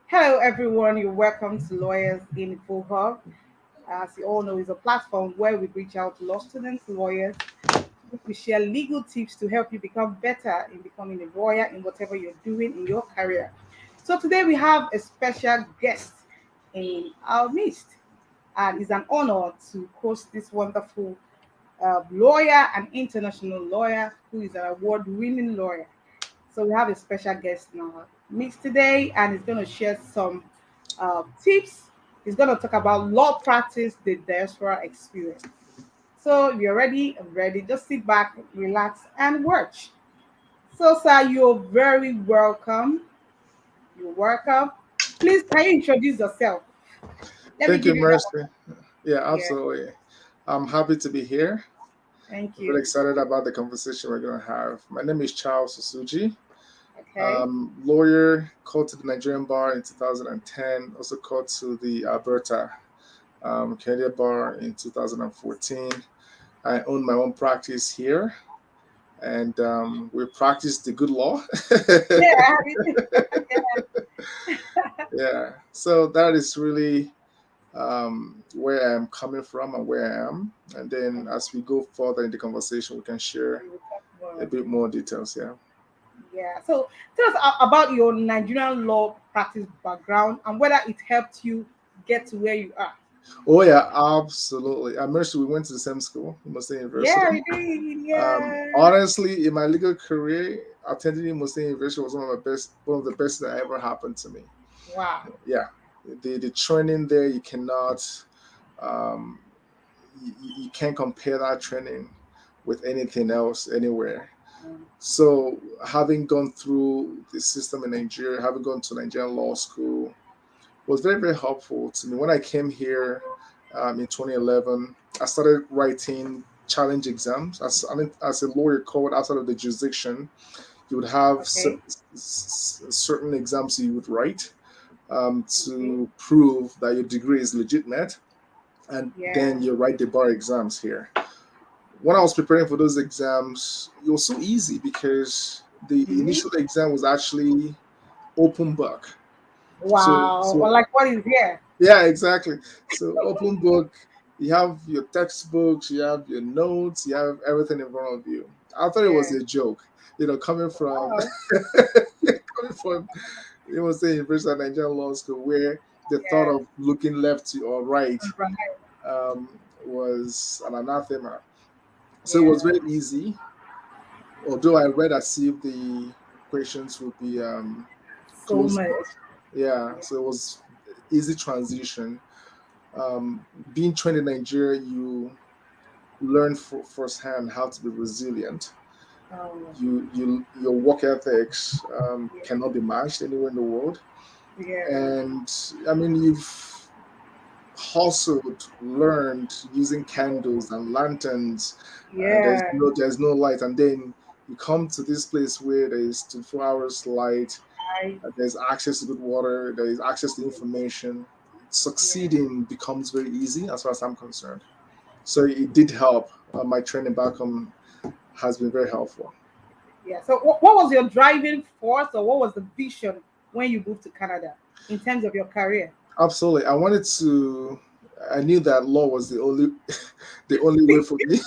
Hello, everyone. You're welcome to Lawyers in Infohub. As you all know, it's a platform where we reach out to law students, lawyers. We share legal tips to help you become better in becoming a lawyer in whatever you're doing in your career. So today we have a special guest in our midst, and it's an honor to host this wonderful lawyer and international lawyer who is an award-winning lawyer. So we have a special guest in our midst today, and he's going to share some tips. He's going to talk about law practice, the diaspora experience. So if you're ready, I'm ready. Just sit back, relax, and watch. So, sir, you're very welcome. You're welcome. Please, can you introduce yourself? Let me Thank you, give you that. Mercy. Yeah, Yeah, absolutely. I'm happy to be here. thank I'm very you. excited about the conversation we're going to have. My name is Charles Susuji. Okay, Lawyer, called to the Nigerian bar in 2010, also called to the Alberta Canadian bar in 2014. I own my own practice here, and we practice the good law. yeah, Yeah, so that is really where I'm coming from and where I am. And then as we go further in the conversation, we can share we will talk a more. bit more details. Yeah. Yeah. So tell us about your Nigerian law practice background and whether it helped you get to where you are. Oh yeah, absolutely. At Mercy, we went to the same school, Muslim Yeah, University. we did. Yeah. Honestly, in my legal career, attending Muslim University was one of the best that ever happened to me. Wow. Yeah, the training there, um, you can't compare that training with anything else anywhere. Mm. So, having gone through the system in Nigeria, having gone to Nigerian law school, was very, very helpful to me. When I came here in 2011, I started writing challenge exams. As a lawyer called outside of the jurisdiction, you would have Okay. certain exams you would write Okay. to prove that your degree is legitimate, and Yeah. then you write the bar exams here. When I was preparing for those exams, it was so easy because the Hmm. initial exam was actually open book. So, Wow. Or so like what is here? yeah, exactly. So, open book, you have your textbooks, you have your notes, you have everything in front of you. I thought it was Yeah. a joke, coming from Wow. coming from the University of Nigerian Law School, where the thought Yeah. of looking left to or right Right. was an anathema. So it was Yeah. very easy, although I read as if the questions would be So closed much. book. Yeah, Yeah. so it was easy transition. Being trained in Nigeria, you learn firsthand how to be resilient. Oh. Your work ethics Yeah. cannot be matched anywhere in the world. Yeah. And I mean, you've hustled, learned using candles and lanterns, and Yeah. there's no light, and then you come to this place where there is 24 hours light, I. there's access to good water, there is access to information. Yeah. Succeeding becomes very easy as far as I'm concerned. So it did help. My training back home has been very helpful. Yeah. So what was your driving force or what was the vision when you moved to Canada in terms of your career? Absolutely, I wanted to. I knew that law was the only the only way for me.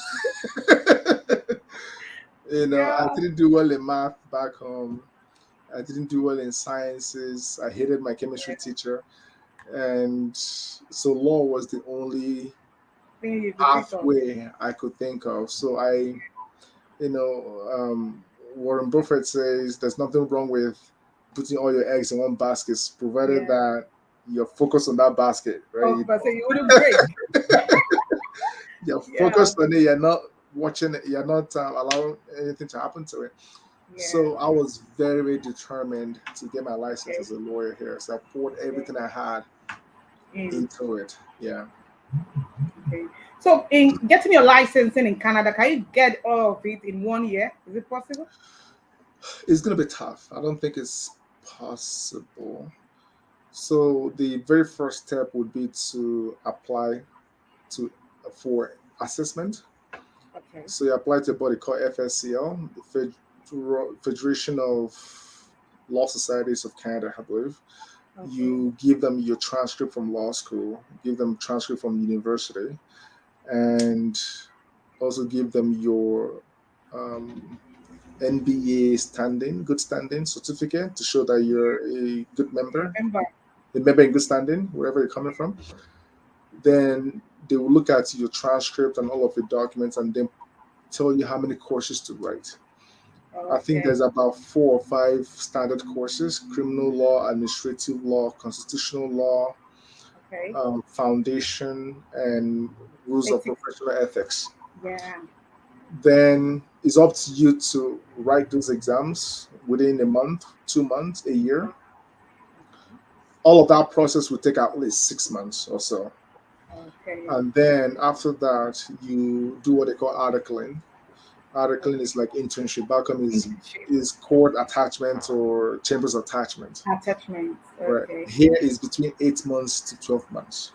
I Yeah. didn't do well in math back home. I didn't do well in sciences. I hated my chemistry teacher, and so law was the only Thing you could think of. pathway I could think of. So Warren Buffett says there's nothing wrong with putting all your eggs in one basket, provided Yeah. that you're focused on that basket, Oh, right? but say you wouldn't break. You're Yeah. focused on it. You're not watching it. You're not allowing anything to happen to it. Yeah. So I was very, very determined to get my license Okay. as a lawyer here. So I poured Okay. everything I had Mm, into it. Yeah, okay. So in getting your licensing in Canada, can you get all of it in 1 year? Is it possible? it's gonna be tough. I don't think it's possible. So the very first step would be to apply to for assessment. Okay. So you apply to a body called FSCL, the Federation of Law Societies of Canada, I believe. Okay. You give them your transcript from law school, give them transcript from university, and also give them your um, NBA standing, good standing certificate to show that you're a good member, Remember. a member in good standing, wherever you're coming from. Then they will look at your transcript and all of your documents and then tell you how many courses to write. I think Okay. there's about 4 or 5 standard courses: criminal law, administrative law, constitutional law, Okay. foundation, and rules of Ethics. professional ethics. Yeah. Then it's up to you to write those exams within a month, 2 months, a year. All of that process will take at least 6 months or so. Okay. And then after that, you do what they call articling. Articling is like internship. Back home Internship. is court attachment or chambers attachment. Attachments. Right. Okay. Here is between 8 months to 12 months.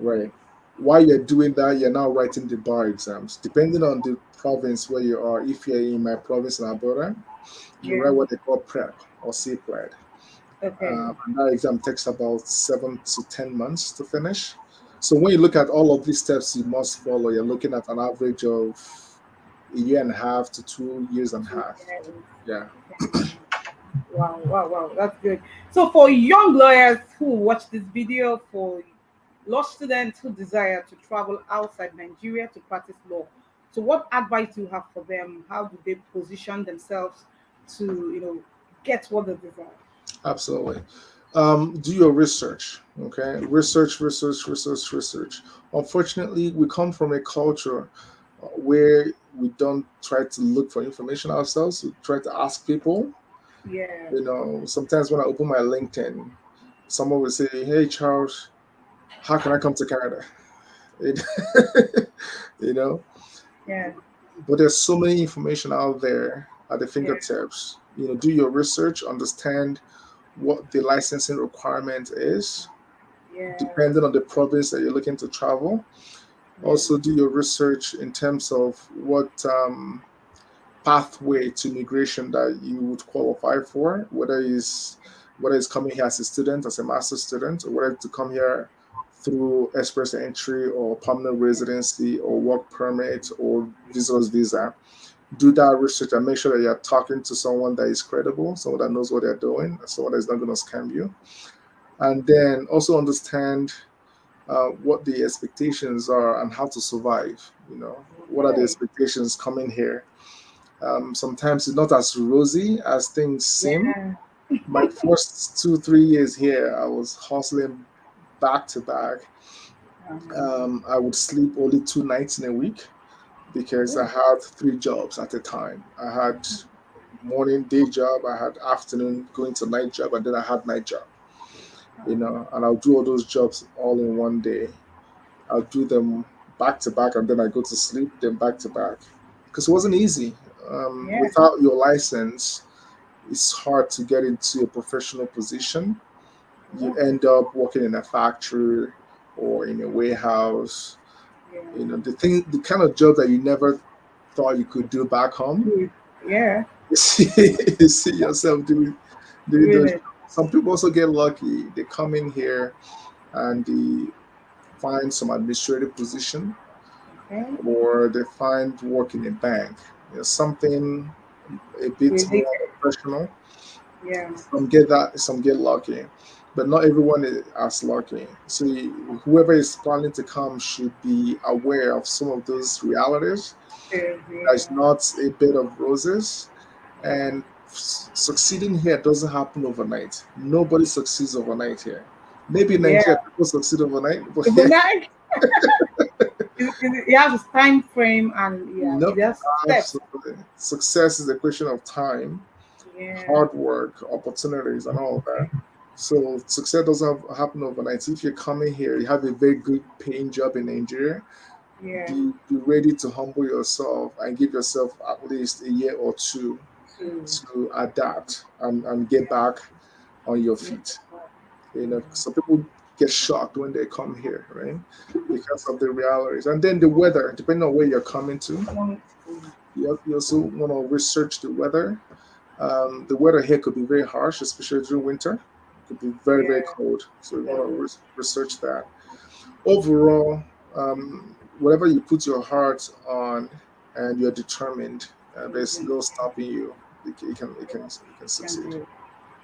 Right. While you're doing that, you're now writing the bar exams. Depending on the province where you are, if you're in my province in Alberta, you Yeah. write what they call prep or CPRED. Okay. And that exam takes about 7 to 10 months to finish. So when you look at all of these steps you must follow, you're looking at an average of a year and a half to 2 years and a Two half. years. Yeah, Wow, wow, wow. That's good. So for young lawyers who watch this video, for law students who desire to travel outside Nigeria to practice law, so what advice do you have for them? How do they position themselves to, get what they desire? absolutely. Do your research. Okay, research, research, research, research. Unfortunately, we come from a culture where we don't try to look for information ourselves. We try to ask people. Yeah, Sometimes when I open my LinkedIn, someone will say, "Hey, Charles, how can I come to Canada?" It, you know, yeah, but there's so many information out there at the yeah, fingertips. Do your research, understand what the licensing requirement is, yeah, depending on the province that you're looking to travel. yeah, Also, do your research in terms of what pathway to migration that you would qualify for, whether it's coming here as a student, as a master student, or whether to come here through express entry or permanent residency or work permit or visitor's visa. Do that research and make sure that you're talking to someone that is credible, someone that knows what they're doing, someone that is not going to scam you. And then also understand what the expectations are and how to survive. What are the okay, expectations coming here? Sometimes it's not as rosy as things seem. yeah, My first 2, 3 years here, I was hustling back to back. I would sleep only 2 nights in a week because I oh, had 3 jobs at a time. I had morning day job, I had afternoon going to night job, and then I had night job. And I'll do all those jobs all in one day. I'll do them back to back, and then I go to sleep, then back to back. Because it wasn't easy. yeah, Without your license, it's hard to get into a professional position. You yeah, end up working in a factory or in a warehouse. yeah, The kind of job that you never thought you could do back home. good, yeah, You see yourself doing those. really, Some people also get lucky. They come in here and they find some administrative position, okay, or they find work in a bank. Something a bit really, more professional. yeah, Some get lucky, but not everyone is as lucky. So whoever is planning to come should be aware of some of those realities. There's yeah, not a bed of roses, and succeeding here doesn't happen overnight. Nobody succeeds overnight here. Maybe in yeah. Nigeria people succeed overnight, but here Overnight, it has a time frame and yeah, no, it has steps. absolutely. Success is a question of time, Yeah, hard work, opportunities, and all of that. So success doesn't happen overnight. If you're coming here, you have a very good paying job in Nigeria. yeah. Be ready to humble yourself and give yourself at least a year or two So, to adapt and get back on your yeah, feet. Some people get shocked when they come here, right? Because of the realities. And then the weather, depending on where you're coming to, one, you also want to research the weather. The weather here could be very harsh, especially during winter. could be very, very Yeah. cold. So you want to research that. Overall, whatever you put your heart on and you're determined, there's Mhm. no stopping you. You can Can succeed. do.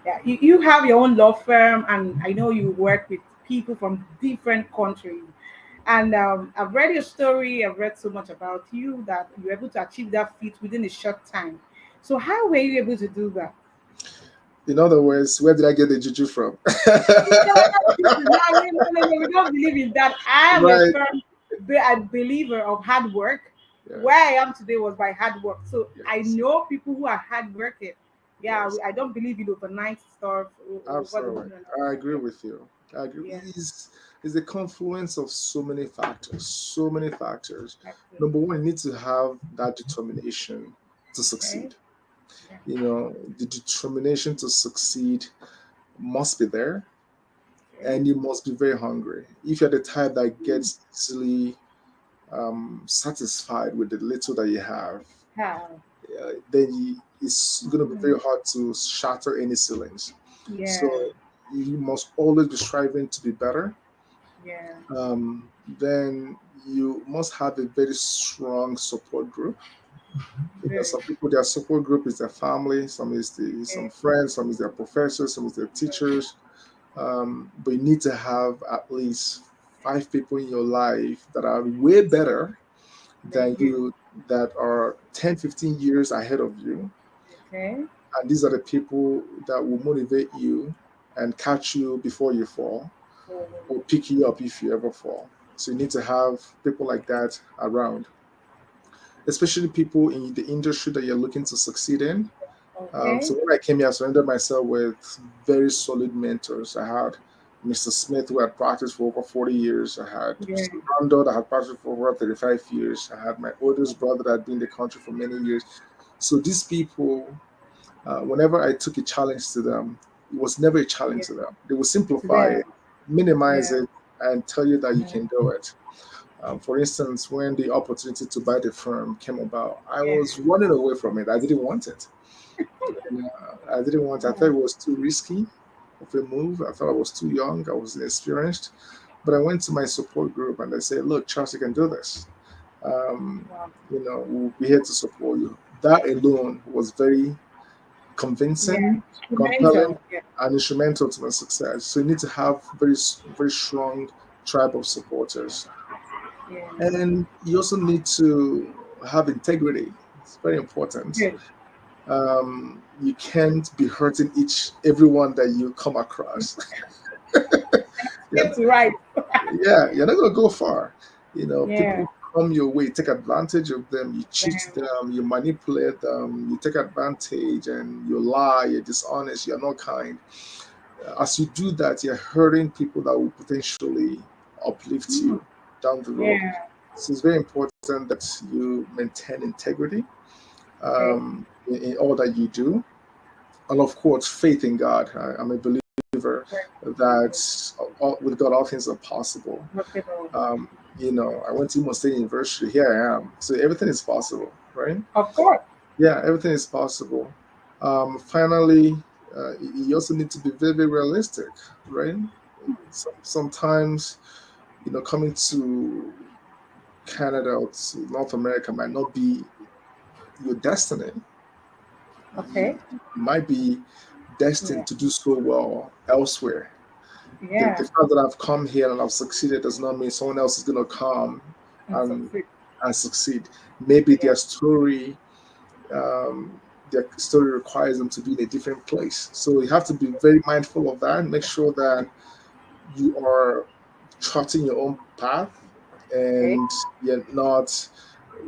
Yeah, you have your own law firm, and I know you work with people from different countries. And I've read your story. I've read so much about you that you're able to achieve that feat within a short time. So how were you able to do that? In other words, where did I get the juju from? This is not, no, no, no, no, we don't believe in that. I am a Right. firm a believer of hard work. Yeah. Where I am today was by hard work. So I Yes. know people who are hard working. Yeah, Yes. I don't believe in overnight stuff over the Absolutely. moon and I all that. agree with you. I agree. Yeah, It's a confluence of so many factors. So many factors. yeah, Number absolutely. one, you need to have that determination to Okay. succeed. Yeah. You know, the determination to succeed must be there, Okay. and you must be very hungry. If you're the type that gets easily satisfied with the little that you have, How? it's going to be very hard to shatter any ceilings. Yeah. So you must always be striving to be better. Yeah. Then you must have a very strong support group. You know, Very. some people their support group is their family, some Okay. friends, some is their professors, some is their teachers. But you need to have at least five people in your life that are way better than Thank you. you, that are 10, 15 years ahead of you. Okay. And these are the people that will motivate you and catch you before you fall, So, or pick you up if you ever fall. So you need to have people like that around, especially people in the industry that you're looking to succeed in. So okay. when I came here, I surrounded myself with very solid mentors. I had Mr. Smith, who had practiced for over 40 years. I had Yeah. Mr. Rondo, that had practiced for over 35 years. I had my oldest brother that had been in the country for many years. So these people, whenever I took a challenge to them, it was never a challenge Yeah. to them. They would To simplify them. it, minimize Yeah. it, and tell you that you Mm. can do it. For instance, when the opportunity to buy the firm came about, I Yeah. was running away from it. I didn't want it. And, I didn't want. I thought Oh, it was too risky of a move. I thought I was too young. I was inexperienced. But I went to my support group and they said, "Look, Charles, you can do this. Um, wow. we'll be here to support you." That alone was very Yeah. convincing, compelling, Instrumental. Yeah. and instrumental to my success. So you need to have very strong tribe of supporters, Yeah. and you also need to have integrity. It's very important. Good. You can't be hurting everyone that you come across. Yeah, Left to right. yeah, you're not gonna go far. You know, Yeah. people come your way, take advantage of them, you cheat Damn. them, you manipulate them, you take advantage, and you lie, you're dishonest, you're not kind. As you do that, you're hurting people that will potentially uplift Mm. you down the road. Yeah. So it's very important that you maintain integrity Okay. in all that you do, and of course, faith in God. I'm a believer Correct. that with God all things are possible. Possible. Um, I went to Imo State University. Here I am. So everything is possible, right? Of course. Yeah, everything is possible. Finally, you also need to be very, very realistic, right? Sometimes, coming to Canada or to North America might not be your destiny. You Okay. might be Yeah. destined to do so well elsewhere. The Yeah. fact that I've come here and I've succeeded does not mean someone else is going to come And and succeed. succeed. Maybe Yeah. their story requires them to be in a different place. So you have to be very mindful of that. Make sure that you are charting your own path Okay. and you're not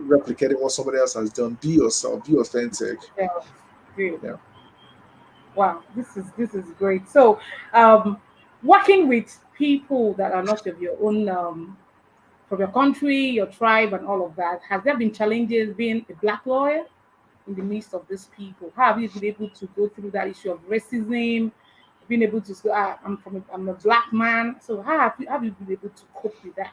replicating what somebody else has done. Be yourself. Be authentic. Yeah. Good. Yeah. Wow. This is great. So, um, working with people that are not of your own from your country, your tribe, and all of that, has there been challenges being a black lawyer in the midst of these people? How have you been able to go through that issue of racism, being able to say, I'm a black man. So how have you been able to cope with that?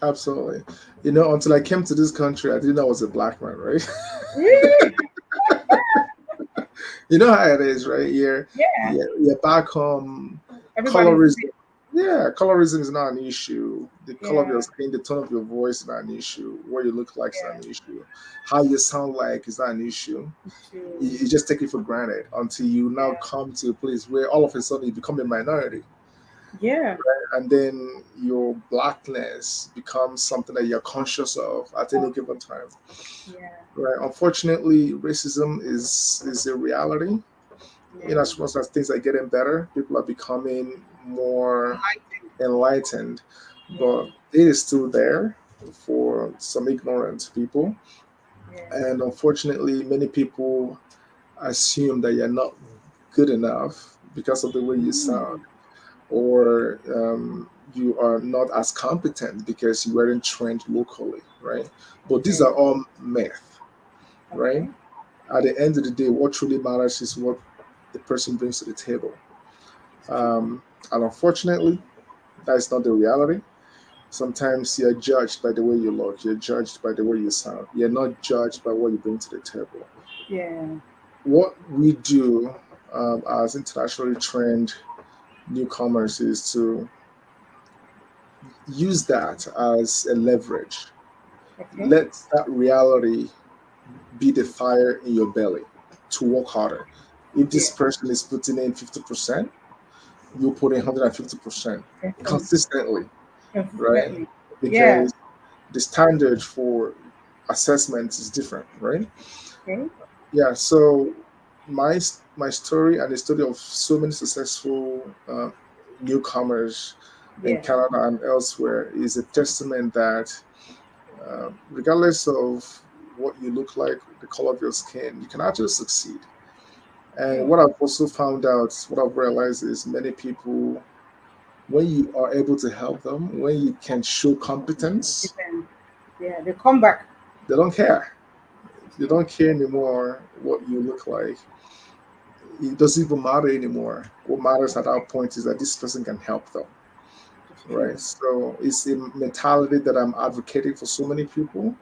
Absolutely. Until I came to this country, I didn't know I was a black man, right? Really? You know how it is, right? You're, Yeah. you're, you're back home. Everybody's the Colorism. same. Yeah, colorism is not an issue. The color of your Yeah, skin, the tone of your voice is not an issue. What you look like is not yeah. an issue. How you sound like is not an issue. To, You just take it for granted until you now yeah, come to a place where all of a sudden you become a minority, yeah, and then your blackness becomes something that you're conscious of at any given time. yeah, Right. Unfortunately, racism is a reality. In yeah. as much as things are getting better, people are becoming more Enlightened. enlightened, Yeah, but it is still there for some ignorant people. yeah. And unfortunately, many people assume that you're not good enough because of the way you sound, Mm, or you are not as competent because you weren't trained locally, right? But these okay, are all myth, right? okay. At the end of the day, what truly matters is what the person brings to the table. It's true. Um, and unfortunately, that is not the reality. Sometimes you're judged by the way you look, you're judged by the way you sound, you're not judged by what you bring to the table. Yeah, What we do as internationally trained newcomers is to use that as a leverage. okay. Let that reality be the fire in your belly to work harder. If this Yeah, person is putting in 50%, you put in 150% definitely. consistently, right? Consistently. Yeah, Because the standard for assessment is different, right? okay. Yeah. So my my story and the story of so many successful newcomers in Yeah, Canada and elsewhere is a testament that regardless of what you look like, the color of your skin, you can actually succeed. And okay. what I've also found out, what I've realized is many people, when you are able to help them, when you can show competence, Depend. Yeah, they come back. they don't care. They Okay. don't care anymore what you look like. It doesn't even matter anymore. What matters at that point is that this person can help them, It's true. right? So it's a mentality that I'm advocating for so many people.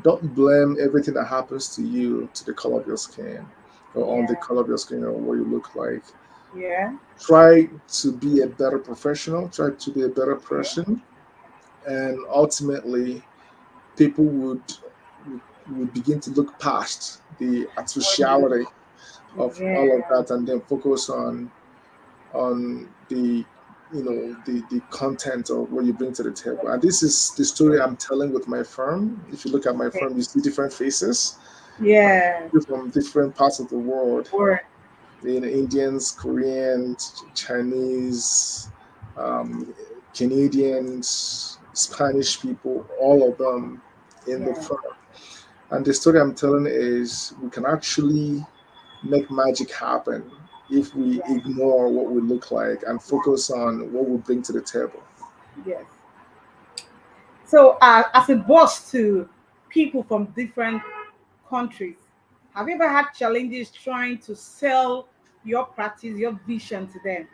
Don't blame everything that happens to you to the color of your skin or on the Yeah, color of your skin or what you look like. yeah. Try to be a better professional, try to be a better Okay. person, and ultimately people would begin to look past the What you, artificiality of all of yeah, that and then focus on the content of what you bring to the table. And this is the story I'm telling with my firm. If you look at my okay. firm, you see different faces Yeah, from different parts of the world. or, Indians, Koreans, Chinese, um, Canadians, Spanish people, all of them in the yeah, firm. And the story I'm telling is we can actually make magic happen if we yeah, ignore what we look like and focus on what we bring to the table. yes. So, as a boss to people from different countries, have you ever had challenges trying to sell your practice, your vision to them?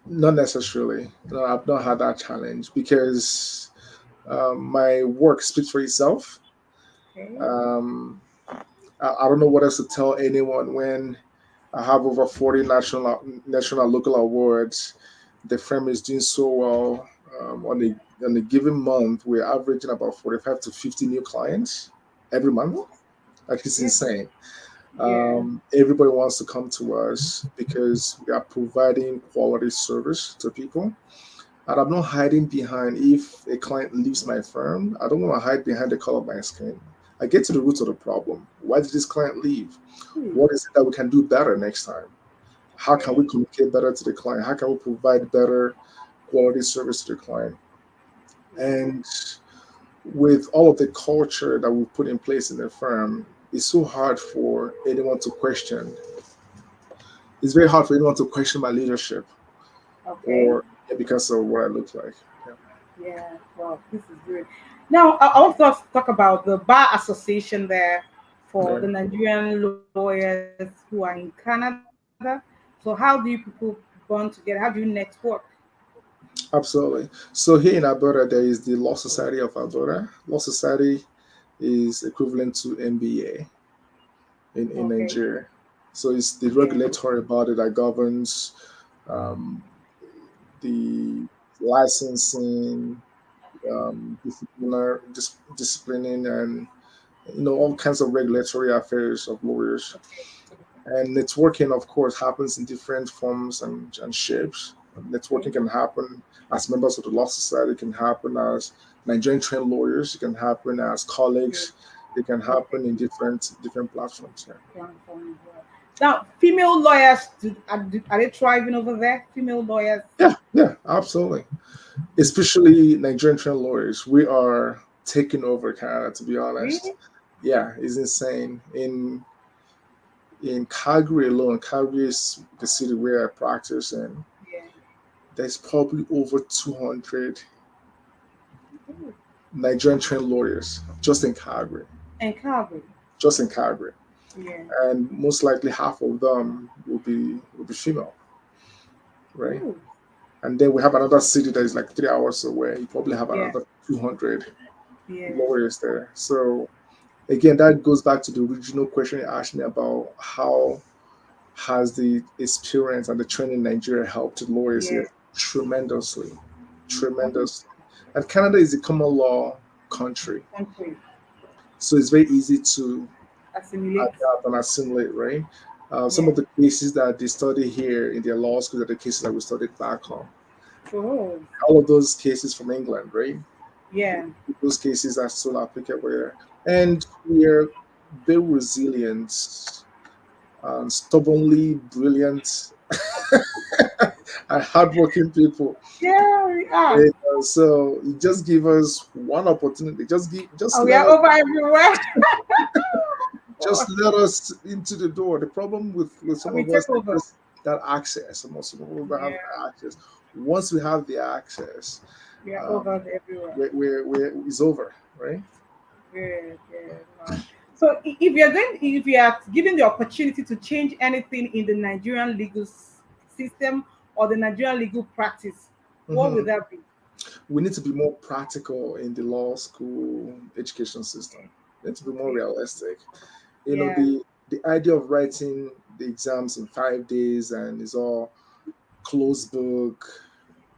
Not necessarily. No, I've not had that challenge because my work speaks for itself. Okay. Um, I don't know what else to tell anyone when I have over 40 national local awards. The firm is doing so well. On a given month, we're averaging about 45 to 50 new clients every month. Oh, Like it's yeah, insane. yeah, Everybody wants to come to us because we are providing quality service to people. And I'm not hiding behind if a client leaves my firm. I don't want to hide behind the color of my skin. I get to the root of the problem. Why did this client leave? hmm, What is it that we can do better next time? How can okay, we communicate better to the client? How can we provide better quality service to the client? yeah, And with all of the culture that we've put in place in the firm, it's so hard for anyone to question. It's very hard for anyone to question my leadership okay, or because of what I look like. Yeah. yeah. Well, this is good. Now, I want to talk about the bar association there for Yeah. the Nigerian lawyers who are in Canada. So, how do you people bond together? How do you network? Absolutely. So here in Alberta, there is the Law Society of Alberta. Law Society is equivalent to MBA in Okay, Nigeria. So it's the yeah, regulatory body that governs the licensing, disciplining, and all kinds of regulatory affairs of lawyers. And networking, of course, happens in different forms and shapes. Networking Okay. can happen as members of the law society, it can happen as Nigerian trained lawyers, it can happen as Okay. colleagues, it can Okay. happen in different platforms. Yeah. Transform as well. Now, female lawyers, are they thriving over there? Female lawyers, Yeah, yeah, absolutely. Especially Nigerian trained lawyers, we are taking over Canada. To be honest, really? yeah, it's insane. In Calgary alone, Calgary is the city where I practice, and Yeah. there's probably over 200 Ooh. Nigerian trained lawyers just in Calgary, And Calgary. just in Calgary, Yeah. and most likely half of them will be female, right? Ooh. And then we have another city that is like 3 hours away. You probably have Yeah. another 200 Yeah. lawyers there. So again, that goes back to the original question you asked me about how has the experience and the training in Nigeria helped lawyers Yeah. here tremendously, Oh, tremendously. And Canada is a common law country, country. so it's very easy to Assimilate. adapt and assimilate, right? Some Yeah. of the cases that they study here in their law school are the cases that we studied back home. Oh. All of those cases from England, right? Yeah. Those cases are still applicable here. And we're very resilient, stubbornly brilliant, and hardworking people. Yeah, we are. So you just give us one opportunity. Just Oh, we let are us over everywhere. just Oh, let us into the door. The problem with some we of us take is over. just that access. Some of us have Yeah, access. Once we have the access, we are um, over everywhere. it's over, right? Yeah, yeah. Wow. So, if you are given the opportunity to change anything in the Nigerian legal system or the Nigerian legal practice, what would Mhm. that be? We need to be more practical in the law school education system. We need to be more Okay. realistic. Yeah, The idea of writing the exams in 5 days and it's all closed book,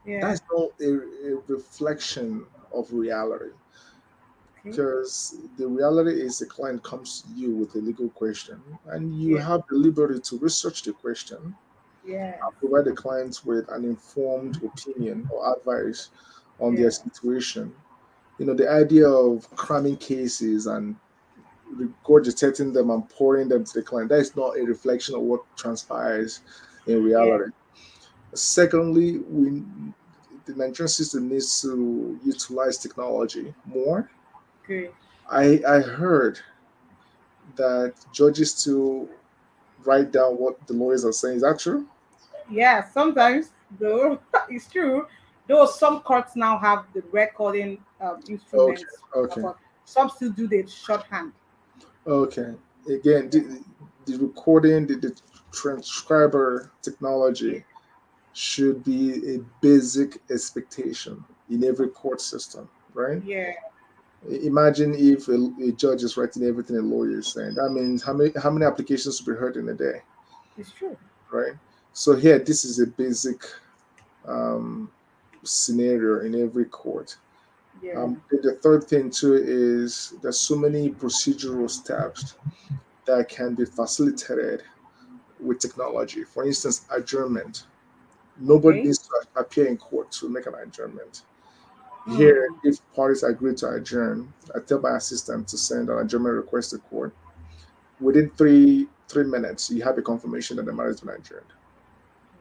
yeah. that's not a reflection of reality. Okay. Because the reality is the client comes to you with a legal question and you Yeah, have the liberty to research the question yeah, and provide the clients with an informed opinion or advice on their yeah, situation. The idea of cramming cases and regurgitating them and pouring them to the client, that is not a reflection of what transpires in yeah. reality. Secondly, the Nigerian system needs to utilize technology more. Good. I heard that judges still write down what the lawyers are saying. Is that true? Yeah, sometimes though it's true. Though some courts now have the recording Okay, instruments, okay, but some still do the shorthand. okay. Again, Yeah, the recording, the transcriber yeah, technology should be a basic expectation in every court system, right? yeah. Imagine if a judge is writing everything a lawyer is saying. That means how many applications to be heard in a day, It's true. right? So here, this is a basic um, scenario in every court. Yeah, The third thing too is there's so many procedural steps that can be facilitated with technology. For instance, adjournment. Nobody okay. needs to appear in court to make an adjournment. Here, Hmm. if parties agree to adjourn, I tell my assistant to send an adjournment request to court. Within three minutes, you have a confirmation that the matter has been adjourned.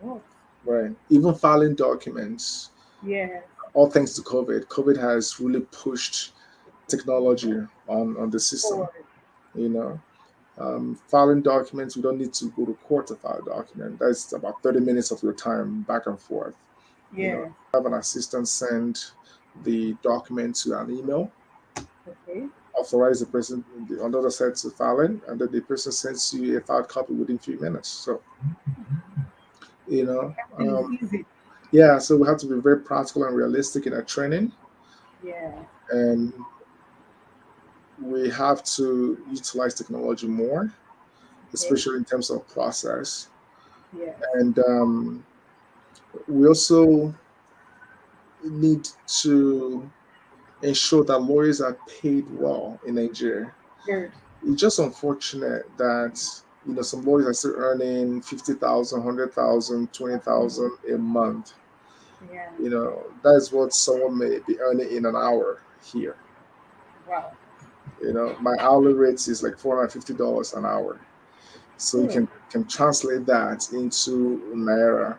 What? Right. Even filing documents, Yeah. all thanks to COVID. COVID has really pushed technology on the system. Forward. You know, filing documents, we don't need to go to court to file a document. That's about 30 minutes of your time back and forth. Yeah. Have an assistant send the document to an email, Okay. authorize the person on the other side to file it, and then the person sends you a filed copy within 3 minutes. So, you know, Everything is easy. yeah, so we have to be very practical and realistic in our training, Yeah. and we have to utilize technology more, Okay. especially in terms of process. Yeah. And we also need to ensure that lawyers are paid well in Nigeria. Good. It's just unfortunate that some lawyers are still earning 50,000, 100,000, 20,000 a month. Yeah. That's what someone may be earning in an hour here. Wow. My hourly rate is like $450 an hour. So you Good. can translate that into naira,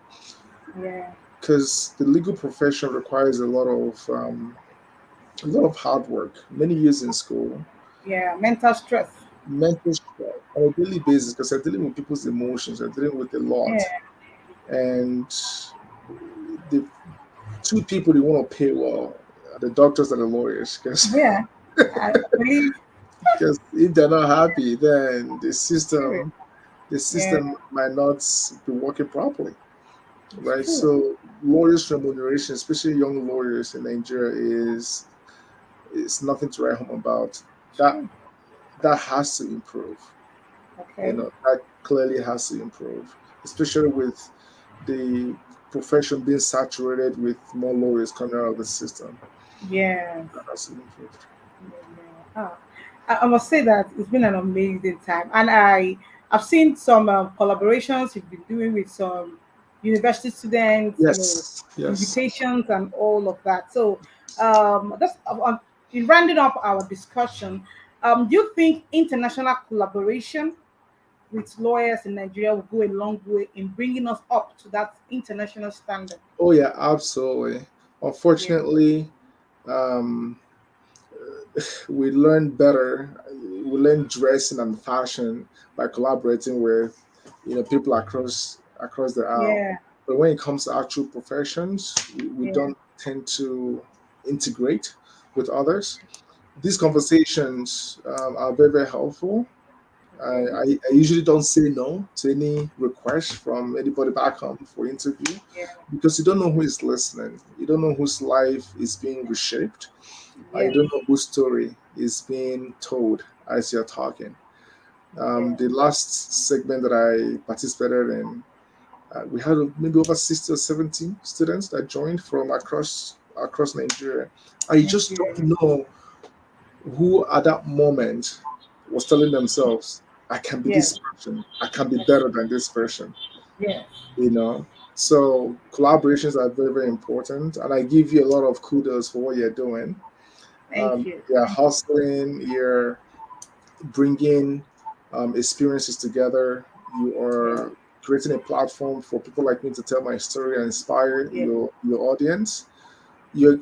Yeah. because the legal profession requires a lot of hard work, many years in school, Yeah. Mental stress. mental stress on a daily basis, because you're dealing with people's emotions, you're dealing with a lot, Yeah. and the two people you want to pay well are the doctors and the lawyers, because Yeah. I believe. if they're not happy, then the True. system the Yeah. system might not be working properly, It's right? true. So lawyers' remuneration, especially young lawyers in Nigeria, is nothing to write home about. That True. that has to improve. Okay. That clearly has to improve, especially with the profession being saturated with more lawyers coming out of the system. Yeah. That has to improve. Yeah. I must say that it's been an amazing time, and I've seen some collaborations you've been doing with some university students, Yes, yes. invitations and all of that. So, just in rounding up our discussion, do you think international collaboration with lawyers in Nigeria will go a long way in bringing us up to that international standard? Oh yeah, absolutely. Yeah. Unfortunately, um, we learn better. We learn dressing and fashion by collaborating with, people across the aisle. Yeah. But when it comes to actual professions, we Yeah. don't tend to integrate with others. These conversations are very, very helpful. Okay. I usually don't say no to any request from anybody back home for interview, Yeah. because you don't know who is listening. You don't know whose life is being reshaped. You Yes. don't know whose story is being told as you're talking. Yeah. The last segment that I participated in, we had maybe over 60 or 70 students that joined from across Nigeria. I Thank just don't you. know who at that moment was telling themselves, I can be Yes. this person, I can be Yes. better than this person, Yes. you know. So collaborations are very, very important, and I give you a lot of kudos for what you're doing. Thank you. You're Thank you. hustling, you're bringing experiences together, you Yeah. are creating a platform for people like me to tell my story and inspire Yeah. your audience. You're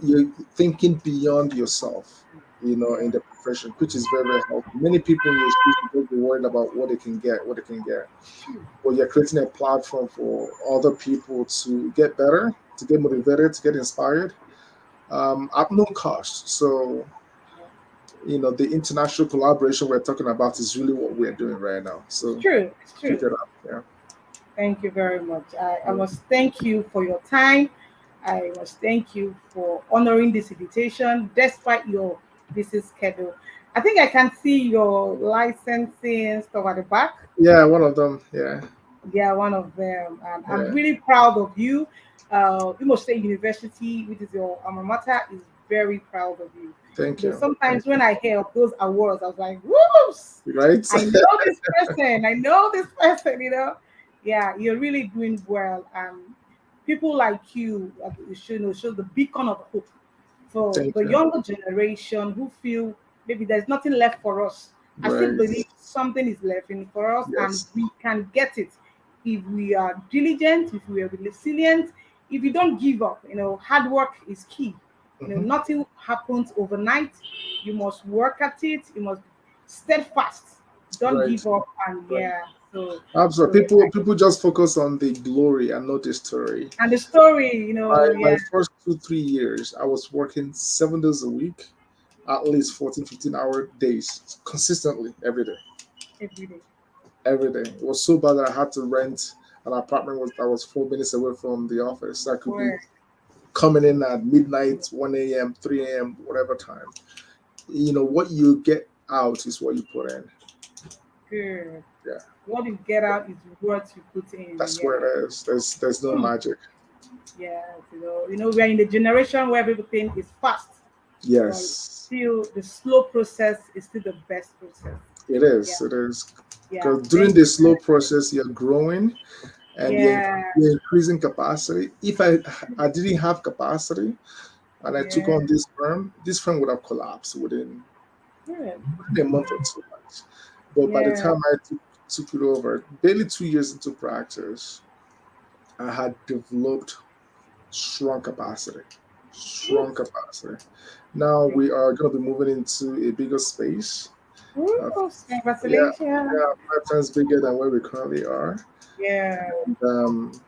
thinking beyond yourself, in Yeah. the profession, which is very, very helpful. Many people in your shoes will be worried about what they can get. True. But you're creating a platform for other people to get better, to get motivated, to get inspired, at no cost. So, Yeah. the international collaboration we're talking about is really what we're doing right now. It's So true. It's keep true. it up. Yeah. Thank you very much. I Yeah. must thank you for your time. I must thank you for honoring this invitation despite your busy schedule. I think I can see your licensing stuff at the back. Yeah, one of them. Yeah. Yeah, one of them. And I'm Yeah. really proud of you. Imo State University, which is your alma mater, is very proud of you. Thank you. Sometimes Thank you. when I hear of those awards, I was like, whoops, Right? I know this person. I know this person. Yeah, you're really doing well. People like you, you should know, show the beacon of hope for Thank the you. younger generation who feel maybe there's nothing left for us. I still Right. believe something is left in for us and Yes. we can get it if we are diligent, if we are resilient, if you don't give up. Hard work is key. Hmm. Nothing happens overnight. You must work at it. You must be steadfast. Don't Right. give up. And Right. yeah, so Absolutely. so People just focus on the glory and not the story. and the story, My yeah, first 2 3 years, I was working 7 days a week, at least 14, 15-hour days consistently every day. every day. Every day. It was so bad that I had to rent an apartment that was 4 minutes away from the office. So I could be Work. coming in at midnight, 1 a.m., 3 a.m., whatever time. What you get out is what you put in. Good. Yeah. What you get out is what you put in. That's where Yeah. it is. There's no Hmm. magic. Yeah, we're in the generation where everything is fast, but Yes, still the slow process is still the best process. it Yeah, is. It is. yeah. Because during Thank the you. slow process, you're growing and Yeah, you're increasing capacity. If I didn't have capacity and I took yeah, on this firm would have collapsed yeah, within a month or two. Months. But by the yeah, time I took it over, barely 2 years into practice, I had developed strong capacity. Strong capacity. Now yeah. we are going to be moving into a bigger space. Uh, Ooh, yeah, congratulations. yeah, 5 times bigger than where we currently are. Yeah, And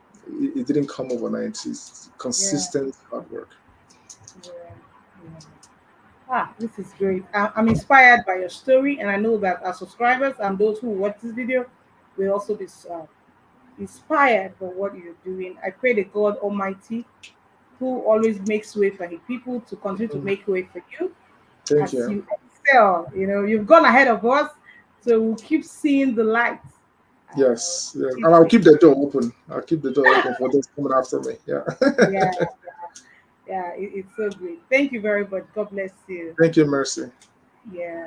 it didn't come overnight. It's yeah, consistent hard work. yeah, yeah. Ah, this is great. I'm inspired by your story, and I know that our subscribers and those who watch this video will also be inspired by what you're doing. I pray the God Almighty, who always makes way for his people, to continue to make way for you Thank as you. you excel. You've gone ahead of us, so we'll keep seeing the light. Yes, yes. Keep And I'll seeing. keep the door open. I'll keep the door open for those coming after me. Yeah. Yeah, yeah, it's so great. Thank you very much. God bless you. Thank you, Mercy. Yeah.